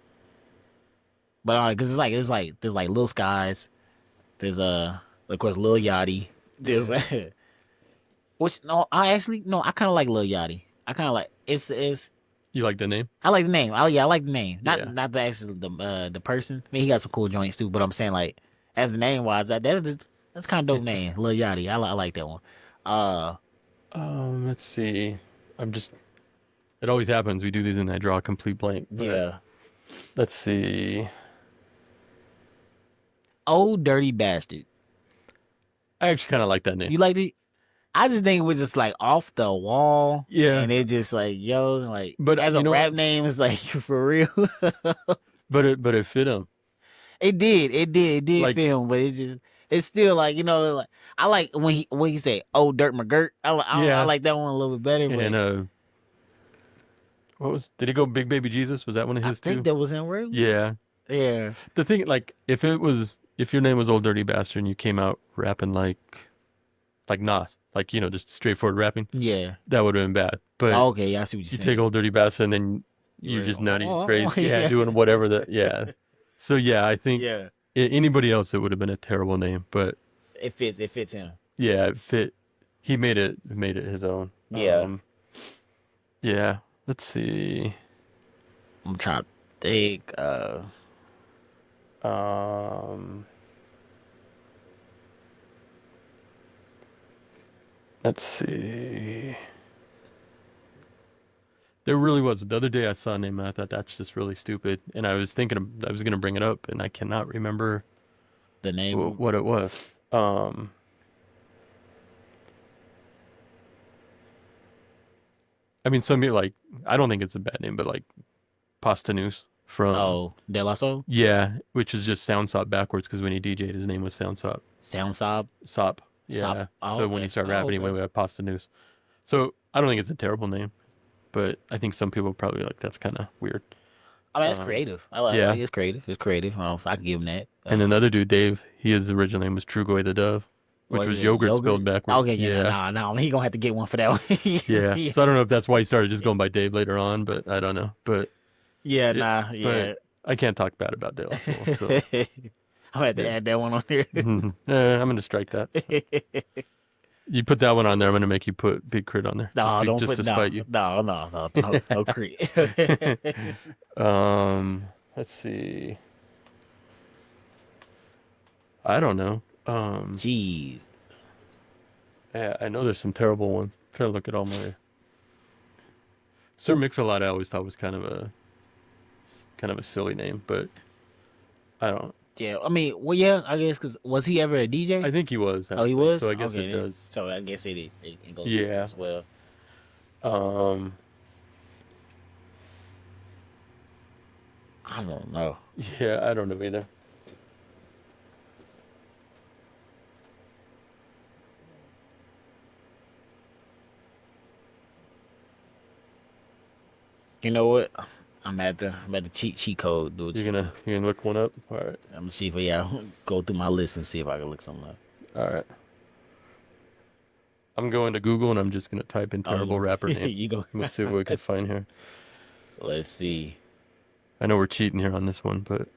cause it's like there's like Lil Skies. There's of course Lil Yachty. There's yeah. which no, I kind of like Lil Yachty. I kind of like it's You like the name? I like the name. I like the name. Yeah. Not the actual the person. I mean, he got some cool joints too. But I'm saying like as the name wise, that's kind of dope name, Lil Yachty. I like that one. Uh, Let's see. I'm just. It always happens. We do these and I draw a complete blank. But yeah. let's see. Old dirty bastard. I actually kind of like that name. You like it? I just think it was just like off the wall, Yeah. and it just like yo, like But as a you know what? rap name, it's like for real. But it fit him. It did Like fit him, but it's still like like I like when he say "Oh Dirt McGirt." I yeah. like that one a little bit better, And but what was? Did he go Big Baby Jesus? Was that one of I his think too? that was him, really. Yeah. Yeah, The thing, like, if your name was Old Dirty Bastard and you came out rapping like Nas, like just straightforward rapping, yeah. that would have been bad. But Oh, okay, yeah, I see what you're you take saying. Old Dirty Bastard and then You you're were, just nutty and oh, crazy, yeah, yeah, doing whatever yeah. So yeah, I think yeah. anybody else it would have been a terrible name, but It fits. It fits him. yeah, it fit. He made it his own. Yeah. Yeah. Let's see. I'm trying to think. Um, let's see. There really was. The other day I saw a name and I thought that's just really stupid. And I was thinking I was going to bring it up and I cannot remember The name. what it was. Um, I mean, some people like, I don't think it's a bad name, but like Pastanus from, Oh, De La Soul. yeah, which is just Sound Sop backwards because when he DJ'd, his name was Sound Sop. Sound Sob. Sop, Sop. yeah. Oh, So when okay. you start Oh, rapping, he okay. went with Pastanus. So I don't think it's a terrible name, but I think some people probably like that's kind of weird. I mean, it's Um, creative. I yeah. like it's creative. It's creative. So I can give him that. And another dude, Dave, his original name was Trugoy the Dove, which What is was it? yogurt spelled Yogurt? backwards. Okay, yeah, Yeah. He gonna have to get one for that one. Yeah. yeah, So I don't know if that's why he started just going by Dave later on, but I don't know. But yeah, yeah, nah, but yeah. I can't talk bad about De La Soul. So I'm gonna have to yeah. add that one on there. I'm gonna strike that. You put that one on there, I'm gonna make you put Big Crit on there No, don't just put to spite you. no creep. Let's see. I don't know. Jeez. Yeah, I know there's some terrible ones. I'm trying to look at all my Sir Mix-a-Lot. I always thought was kind of a silly name, but I don't. Yeah, I mean, well, yeah, I guess because was he ever a DJ? I think he was Oh, he actually, so was. I guess Okay, it then. does. So I guess it goes with it Yeah. as well. Um. I don't know. Yeah, I don't know either. You know what? I'm at the cheat code, dude. You're gonna look one up. All right. I'm gonna see if go through my list and see if I can look something up. All right. I'm going to Google and I'm just gonna type in Oh, terrible rapper names. you go. Let's see what we can find here. Let's see. I know we're cheating here on this one, but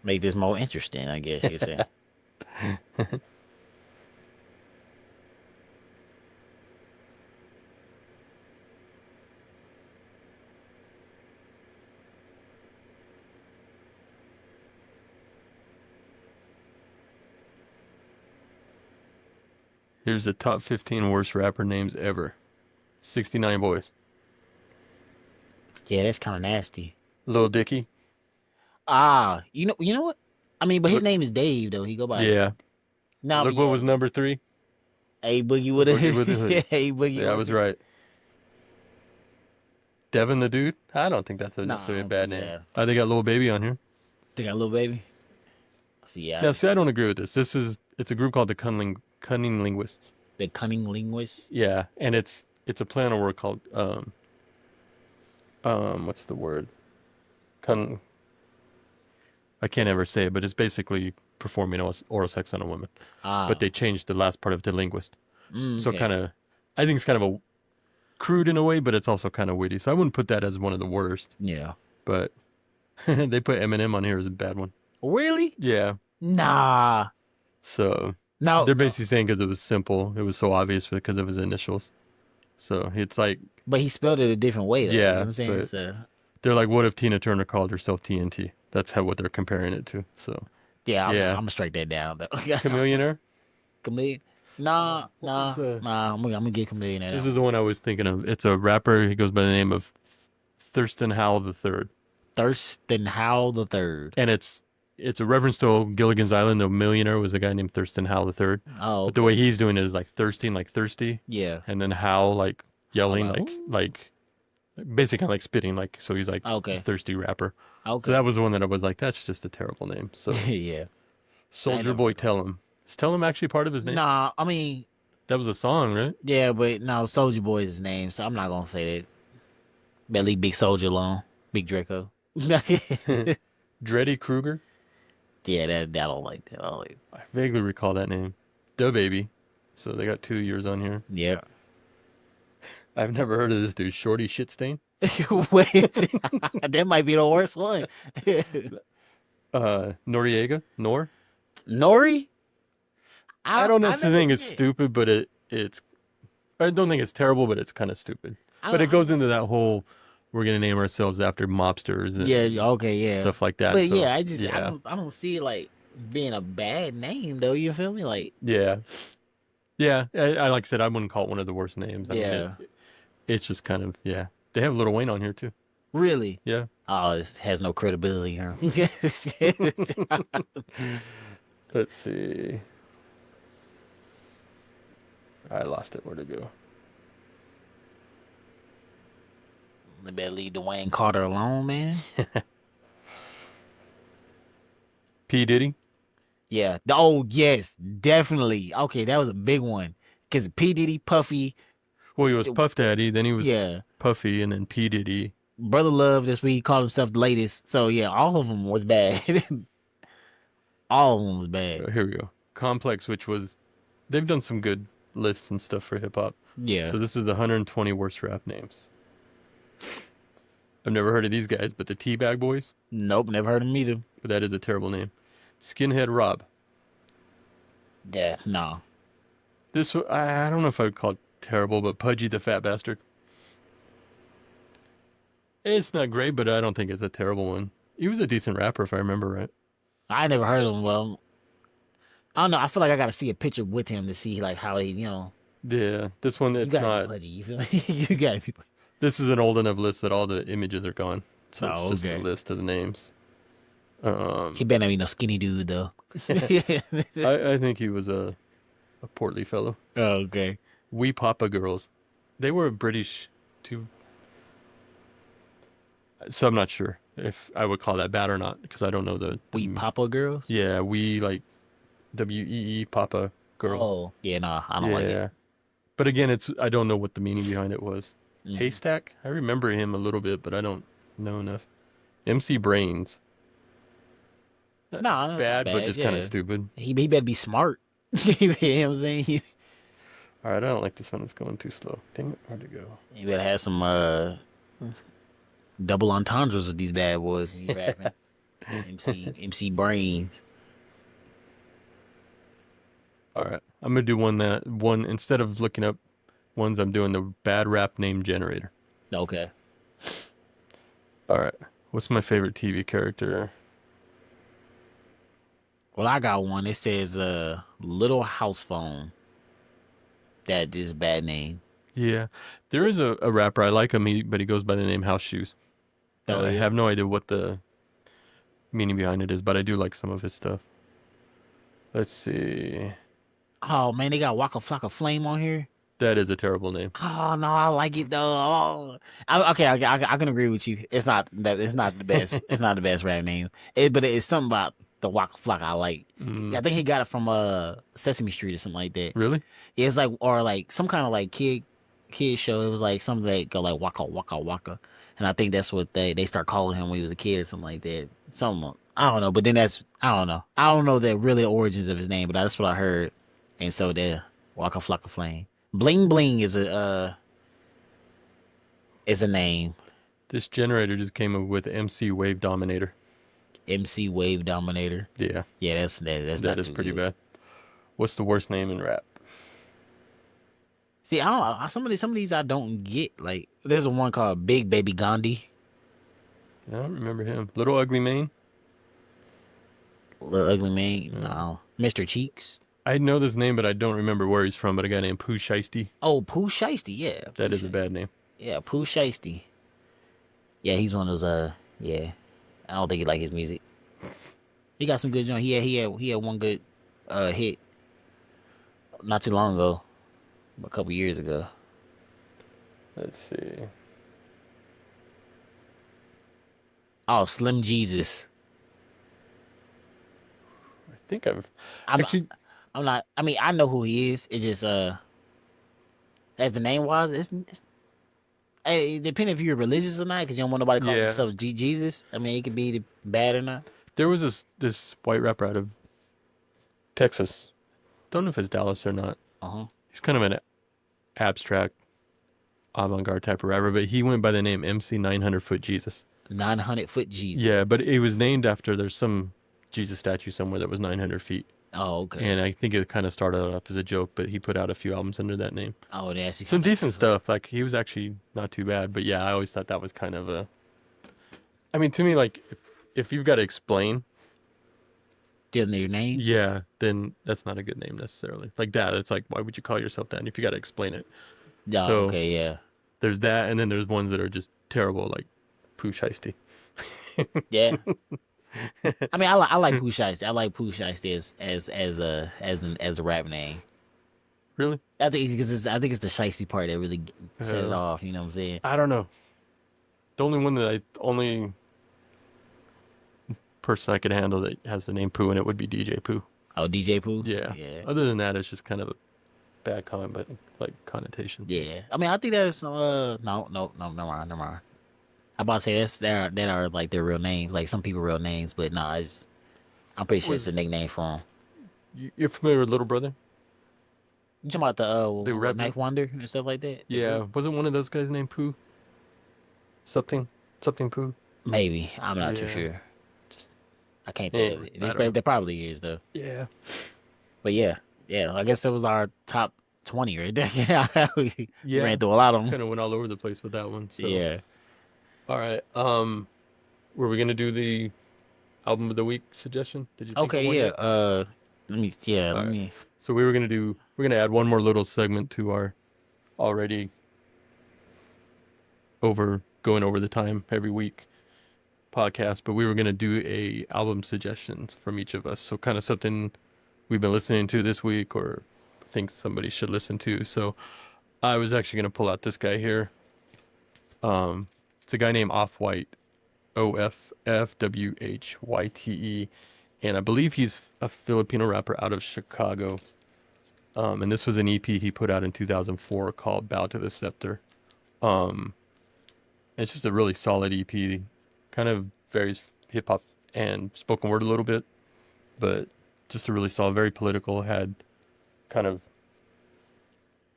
Make this more interesting, I guess you could say. Here's the top 15 worst rapper names ever. 69 boys. Yeah, that's kind of nasty. Lil Dicky. Ah, you know what? I mean, but his Look, name is Dave though. He go by yeah. no, but Look what yeah. was number 3. A Boogie A with Boogie with the a Hoodie. A Boogie Yeah, I with was it. right. Devin the Dude. I don't think that's Nah, I necessarily a don't bad think name. yeah. They got Lil Baby on here. Think I little baby. See, yeah, Now, see, I don't agree with this. It's a group called the Cunning Linguists. the cunning linguist. Yeah, and it's a play on a word called what's the word? Cun I can't ever say it, but it's basically performing oral sex on a woman. But Ah, they changed the last part of the linguist. So okay. kind of, I think it's kind of a crude in a way, but it's also kind of witty. So I wouldn't put that as one of the worst. Yeah. But they put Eminem on here as a bad one. Really? Yeah. Nah. So No, they're no. basically saying because it was simple, it was so obvious because of his initials. So it's like, But he spelled it a different way though. You know what yeah, I'm saying? but So they're like, what if Tina Turner called herself TNT? That's how what they're comparing it to. So yeah, I'm yeah, gonna strike that down though. Chameleonaire. Chameleon. Nah, What was nah, the? nah. I'm gonna get chameleon that This out. is the one I was thinking of. It's a rapper. He goes by the name of Thurston Howell the Third, Thurston Howell the third. and it's a reference to Gilligan's Island. The millionaire was a guy named Thurston Howell the Third, Oh, but the way okay. he's doing it is like thirsting, like thirsty, Yeah. and then Howl like How yelling, about like who? like basically like spitting, like so he's like a Okay. thirsty rapper. So Okay. that was the one that I was like, that's just a terrible name. So Yeah. I ain't Soldier never Boy, heard of him. tell him. Is tell him actually part of his name? Nah, I mean, That was a song, right? yeah, but no, Soldier Boy is his name, so I'm not gonna say that. Better leave Big Soldier alone. Big Draco. Yeah, Dreddy Kruger. that I don't like that. I don't like I vaguely recall that name. Da Baby. So they got 2 years on here. yeah. I've never heard of this dude. Shorty Shitstain. Wait, that might be the worst one. Noriega. Nor. Nori? I don't I necessarily never think it's yeah. stupid, but it's. I don't think it's terrible, but it's kind of stupid. I But don't it I goes into just that whole we are gonna name ourselves after mobsters yeah, and okay, yeah. stuff like that. But So yeah, yeah, I don't see it like being a bad name though, you feel me? Like yeah, yeah. I like I said, I wouldn't call it one of the worst names. I mean, yeah. it's just kind of yeah. They have Little Wayne on here too. Really? Yeah. Oh, it has no credibility, huh? Let's see. I lost it. Where'd it go? They better leave Dwayne Carter alone, man. P Diddy. Yeah. Oh, yes, definitely. Okay, that was a big one. Because P. Diddy, Puffy, Well, he was Puff Daddy, then he was yeah. Puffy, and then P Diddy. Brother Love, this week he called himself the latest. So, yeah, all of them was bad. All of them was bad. Here we go. Complex, which was they've done some good lists and stuff for hip hop. Yeah. So this is the 120 worst rap names. I've never heard of these guys, but the Teabag Boys. Nope, never heard of him either. But that is a terrible name. Skinhead Rob. Yeah, no. I don't know if I would call it terrible, but Pudgy the Fat Bastard. It's not great, but I don't think it's a terrible one. He was a decent rapper, if I remember right. I never heard of him. Well, I don't know. I feel like I got to see a picture with him to see, like, how he, Yeah, this one you it's got to be not. pudgy. You feel me? You got to be pudgy. This is an old enough list that all the images are gone, so it's Oh, just the okay. list of the names. He Um, better not be no skinny dude, though. I think he was a portly fellow. Okay. We Papa Girls, they were British too, so I'm not sure if I would call that bad or not because I don't know We Papa girls? yeah we like WEE Papa Girl. Oh, yeah, no, I don't like it. Yeah, but again, I don't know what the meaning behind it was. Mm. Haystack, I remember him a little bit, but I don't know enough. MC Brains, Nah, that's not bad but bad. just kind of Yeah. stupid. He better be smart. You know what I'm saying? All right, I don't like this one. It's going too slow. Dang it, where'd it go? He better have some double entendres with these bad boys when you rapping. MC Brains. All right, I'm gonna do one instead of looking up ones. I'm doing the bad rap name generator. Okay. All right, what's my favorite TV character? Well, I got one. It says Little House Phone. That is a bad name. Yeah, there is a rapper I like him, but he goes by the name House Shoes. Oh I yeah. have no idea what the meaning behind it is, but I do like some of his stuff. Let's see. Oh man, they got Waka Flocka Flame on here. That is a terrible name. Oh no, I like it though. Oh, okay, I can agree with you. It's not that. It's not the best. It's not the best rap name. But it's something about the Waka Flocka I like. Mm, I think he got it from Sesame Street or something like that. really? Yeah, it's like or like some kind of like kid show. It was like something that go like Waka Waka Waka, and I think that's what they start calling him when he was a kid or something like that. Something I don't know, but then that's I don't know. I don't know the really origins of his name, but that's what I heard. And so there, Waka Flocka Flame. Bling Bling is a name. This generator just came up with MC Wave Dominator. MC Wave Dominator. Yeah, Yeah, that's that not is too pretty good. bad. What's the worst name in rap? See, I don't. Some of these I don't get. Like, there's a one called Big Baby Gandhi. I don't remember him. Little Ugly Mane. Little Ugly Man. Yeah. No, Mr. Cheeks. I know this name, but I don't remember where he's from. But a guy named Pooh Shiesty. Oh, Pooh Shiesty. Yeah, That Pooh is a Shiesty. bad name. Yeah, Pooh Shiesty. Yeah, he's one of those. Yeah. I don't think he like his music. He got some good joint. He had one good hit not too long ago, a couple years ago. Let's see. Oh, Slim Jesus. I think I've I'm actually. I'm not. I mean, I know who he is. It's just as the name was, it's depending if you're religious or not, because you don't want nobody calling Yeah, themselves Jesus. I mean, it could be bad or not. there was this white rapper out of Texas. Don't know if it's Dallas or not. Uh huh. He's kind of an abstract avant-garde type of rapper, but he went by the name MC 900 Foot Jesus. 900 foot Jesus. Yeah, but it was named after there's some Jesus statue somewhere that was 900 feet. Oh, okay. And I think it kind of started off as a joke, but he put out a few albums under that name. Oh, they actually Some found that decent too. stuff. Like he was actually not too bad, but yeah, I always thought that was kind of a. I mean, to me, like if you've got to explain, Still your name? yeah, then that's not a good name necessarily. Like that, it's like why would you call yourself that? And if you got to explain it, Oh, so okay, yeah, there's that, and then there's ones that are just terrible, like Pooh Shiesty. yeah. I mean, I like Pooh Shiesty. I like Pooh Shiesty as a rap name. Really? I think I think it's the Shiesty part that really set it Uh, off. You know what I'm saying? I don't know. The only person I could handle that has the name Pooh in it would be DJ Pooh. Oh, DJ Pooh. Yeah. Yeah, Other than that, it's just kind of a bad comment, but like connotation. yeah. I mean, I think there's no, never mind, never mind. I about to say that are like their real names, like some people real names, but no, I'm pretty sure it's a Was nickname for them. you're familiar with Little Brother? You talking about The the rapper? Knife Wonder and stuff like that? The Yeah. group? Wasn't one of those guys named Pooh? Something, something Pooh. Maybe I'm not too Yeah. sure. Just I can't think of Anyway, it. I don't know. There probably is though. Yeah. But yeah, yeah. I guess that was our top 20 right there. Yeah, we Yeah. ran through a lot of them. Kind of went all over the place with that one. So, Yeah. all right. Were we gonna do the album of the week suggestion? Did you think of Okay. one Yeah. yet? Let me. Yeah. All Let right. me. So we're gonna add one more little segment to our already going over the time every week podcast, but we were gonna do a album suggestions from each of us. So kind of something we've been listening to this week or think somebody should listen to. So I was actually gonna pull out this guy here. It's a guy named Off White, OFFWHYTE, and I believe he's a Filipino rapper out of Chicago. And this was an EP he put out in 2004 called "Bow to the Scepter." Um, it's just a really solid EP, kind of varies hip hop and spoken word a little bit, but just a really solid, very political. Had kind of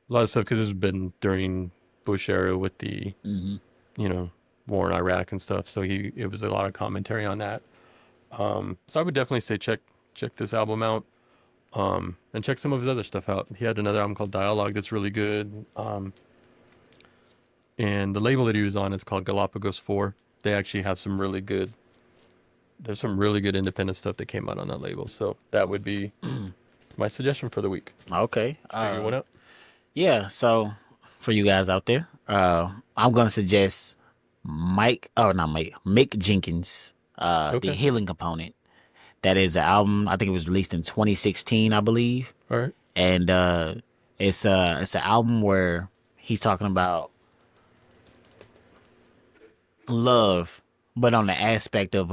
a lot of stuff because this has been during Bush era with the Hmm. war in Iraq and stuff. So it was a lot of commentary on that. So I would definitely say check this album out. And check some of his other stuff out. He had another album called Dialogue that's really good. And the label that he was on is called Galapagos 4. They actually have there's some really good independent stuff that came out on that label. So that would be my suggestion for the week. Okay. Figure one out. Yeah, so for you guys out there, I'm gonna suggest not Mike, Mick Jenkins, the Okay. Healing Component. That is an album. I think it was released in 2016, I believe, All right. and it's an album where he's talking about love, but on the aspect of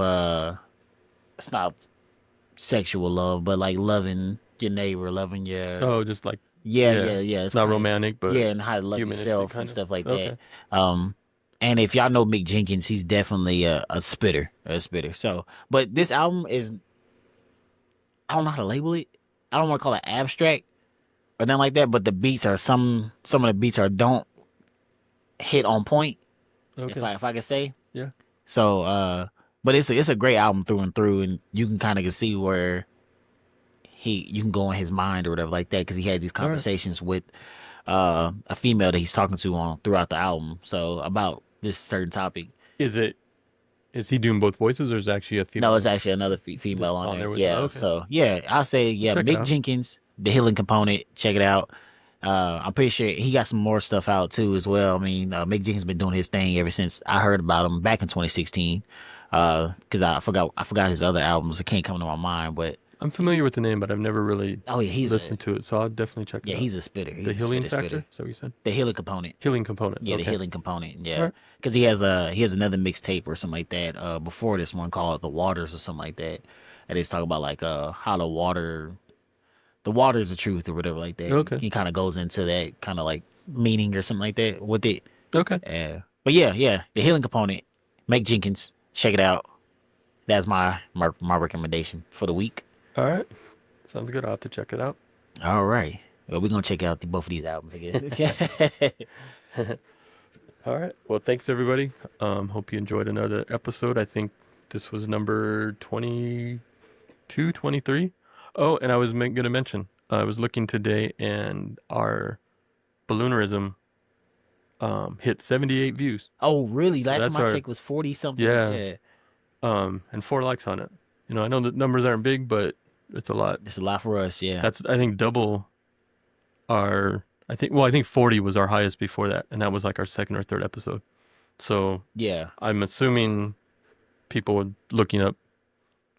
it's not sexual love, but like loving your neighbor, loving your Oh, just like, yeah, yeah, yeah, yeah. It's not kind of romantic, but yeah, and how to love humanistic yourself and kind of. stuff like that. Okay. Um, and if y'all know Mick Jenkins, he's definitely a spitter, a spitter. So, but this album is I don't know how to label it. I don't want to call it abstract or nothing like that. But the beats are some of the beats are don't hit on point. Okay. If I could say Yeah. so. But it's a great album through and through, and you can kind of see where you can go in his mind or whatever like that because he had these All right. conversations with a female that he's talking to on throughout the album. So about this certain topic. Is it, is he doing both voices or is it actually a No, it's female actually another female on on there. there with him? Oh, Yeah. okay. So yeah, I'll say I'll yeah, check it Mick out. Jenkins, the Healing Component. Check it out. I'm pretty sure he got some more stuff out too as well. I mean, Mick Jenkins been doing his thing ever since I heard about him back in 2016. Because I forgot his other albums. It can't come to my mind, but I'm familiar with the name, but I've never really oh yeah, listened to it, so I'll definitely check it out. he's a spitter. The He's a healing spitter, factor? spitter. Is that what you said? The Healing Component. Healing component. Yeah, the Okay. Healing Component. All Yeah, right. because he has another mixtape or something like that. Before this one called The Waters or something like that. And it's talk about like how the water is the truth or whatever like that. Okay. He kind of goes into that kind of like meaning or something like that with it. Okay. But yeah, the Healing Component. Make Jenkins, check it out. That's my recommendation for the week. All right. Sounds good. I'll have to check it out. All right. Well, we're gonna check out both of these albums again. All right. Well, thanks everybody. Hope you enjoyed another episode. I think this was number 22, 23. Oh, and I was going to mention, I was looking today and our balloonerism hit 78 views. Oh, really? So Last time that's I our, checked was 40 something. yeah, Yeah, and 4 likes on it. You know, I know the numbers aren't big, but it's a lot. it's a lot for us. Yeah. That's, I think, double our, I think 40 was our highest before that, and that was like our second or third episode. So Yeah. I'm assuming people were looking up.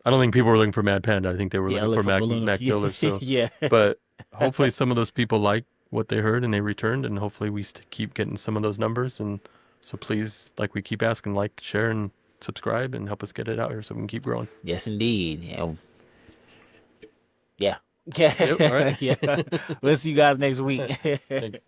I don't think people were looking for Mad Panda. I think they were Yeah, I looking look for for balloon. Mac Yeah. Miller. So, Yeah. but hopefully some of those people like what they heard and they returned, and hopefully we keep getting some of those numbers. And so please, like we keep asking, like, share, and subscribe, and help us get it out here so we can keep growing. Yes, indeed. Yeah. Yeah. Yep. All Yeah. right. Yeah. We'll see you guys next week. Thank you.